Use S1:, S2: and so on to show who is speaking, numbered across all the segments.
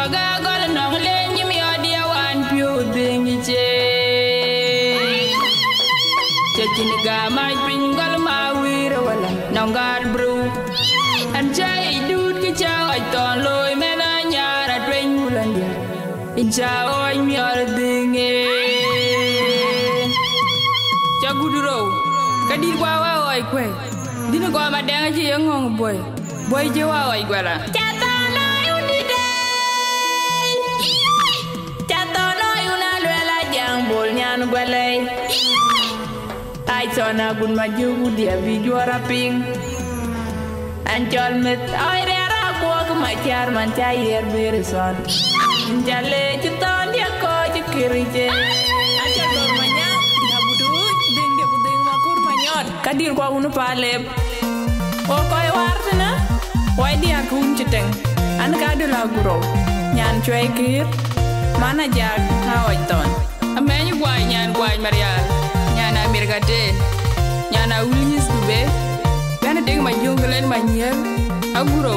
S1: magagol nong lenyi mi odia wan piu dingi che chachini ga mai pingol ma wir wala nongal bru an chai dud ki cha oi ton loy mena nyara twen mulandia incha oi mi or dingi chaguduro kadi kwa wa oi kwe dino go ma danga ji ngong boy je wa oi gwala Balay ay sona gun ma jugu dia bi juara ping ancol met ay rera ko ma char man chayer berson jale citon dia ko cikirije aja dor manya ya budu ding dia buding makur manyot kadir ko unu palep o koy wartena way dia kun citeng an ka de la guro nyan choy kir mana jag ha oiton amenyu gwai nyan gwai marial nyana mirgate nyana wilis dube bena ding ma jonglen ma nyer aguro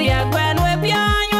S1: ya gwen we bian